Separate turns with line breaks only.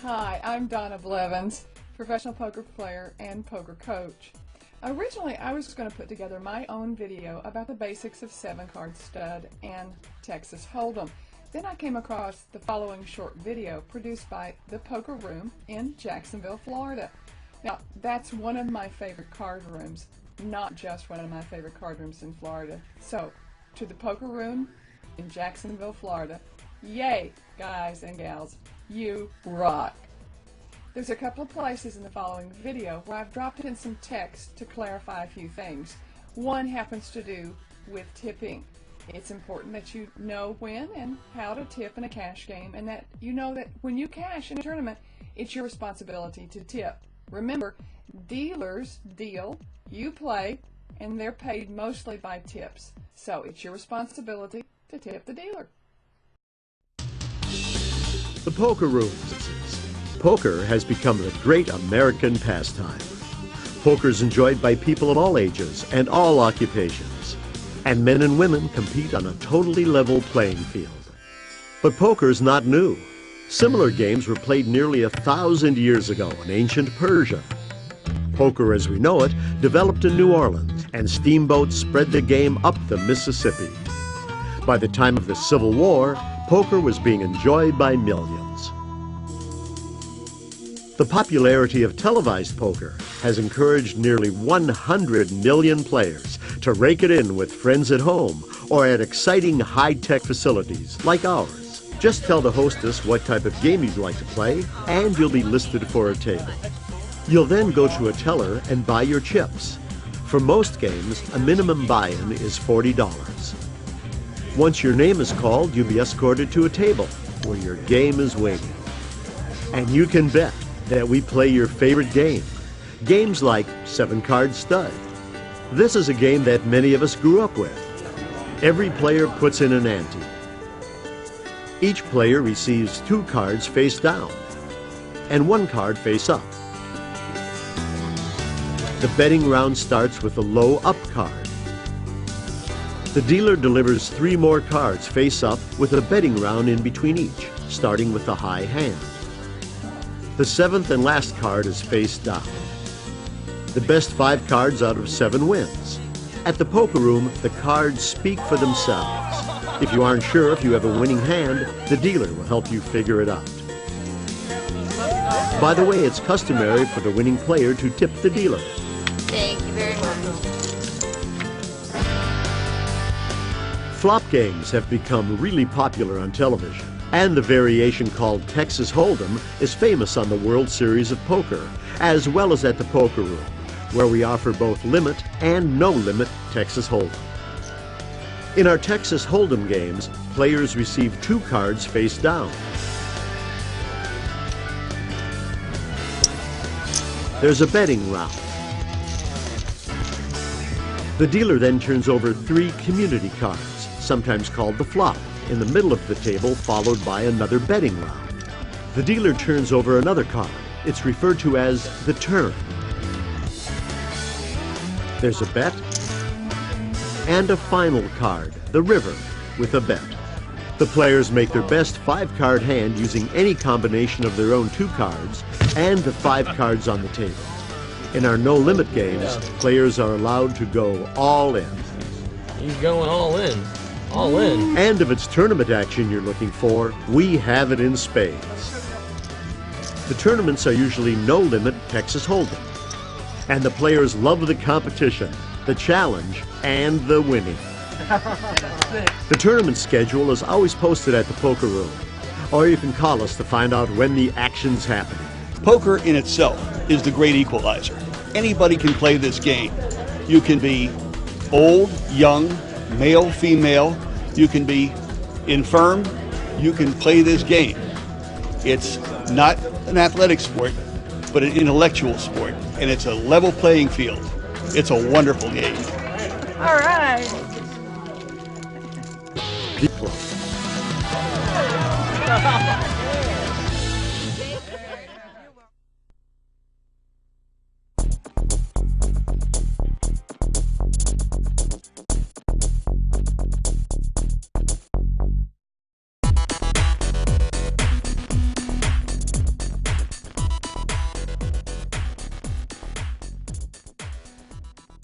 Hi, I'm Donna Blevins, professional poker player and poker coach. Originally, I was going to put together my own video about the basics of 7-card stud and Texas Hold'em. Then I came across the following short video produced by the Poker Room in Jacksonville, Florida. Now, that's one of my favorite card rooms, not just one of my favorite card rooms in Florida. So, to the Poker Room in Jacksonville, Florida, yay, guys and gals, you rock! There's a couple of places in the following video where I've dropped in some text to clarify a few things. One happens to do with tipping. It's important that you know when and how to tip in a cash game, and that you know that when you cash in a tournament, it's your responsibility to tip. Remember, dealers deal, you play, and they're paid mostly by tips. So it's your responsibility to tip the dealer.
The Poker Room. Poker has become a great American pastime. Poker is enjoyed by people of all ages and all occupations, and men and women compete on a totally level playing field. But poker is not new. Similar games were played nearly 1,000 years ago in ancient Persia. Poker as we know it developed in New Orleans, and steamboats spread the game up the Mississippi. By the time of the Civil War, poker was being enjoyed by millions. The popularity of televised poker has encouraged nearly 100 million players to rake it in with friends at home or at exciting high-tech facilities like ours. Just tell the hostess what type of game you'd like to play, and you'll be listed for a table. You'll then go to a teller and buy your chips. For most games, a minimum buy-in is $40. Once your name is called, you'll be escorted to a table where your game is waiting. And you can bet that we play your favorite game. Games like 7-card stud. This is a game that many of us grew up with. Every player puts in an ante. Each player receives 2 cards face down and 1 card face up. The betting round starts with a low up card. The dealer delivers 3 more cards face up with a betting round in between each, starting with the high hand. The 7th and last card is face down. The best 5 cards out of 7 wins. At the Poker Room, the cards speak for themselves. If you aren't sure if you have a winning hand, the dealer will help you figure it out. By the way, it's customary for the winning player to tip the dealer.
Thank you very much.
Flop games have become really popular on television, and the variation called Texas Hold'em is famous on the World Series of Poker, as well as at the Poker Room, where we offer both limit and no-limit Texas Hold'em. In our Texas Hold'em games, players receive 2 cards face down. There's a betting round. The dealer then turns over 3 community cards, sometimes called the flop, in the middle of the table, followed by another betting round. The dealer turns over another card. It's referred to as the turn. There's a bet and a final card, the river, with a bet. The players make their best 5-card hand using any combination of their own 2 cards and the 5 cards on the table. In our no-limit games, players are allowed to go all in.
He's going all in. All in.
And if it's tournament action you're looking for, we have it in spades. The tournaments are usually no-limit Texas Hold'em. And the players love the competition, the challenge, and the winning. The tournament schedule is always posted at the Poker Room, or you can call us to find out when the action's happening.
Poker in itself is the great equalizer. Anybody can play this game. You can be old, young, male, female, you can be infirm, you can play this game. It's not an athletic sport, but an intellectual sport, and it's a level playing field. It's a wonderful game.
All right.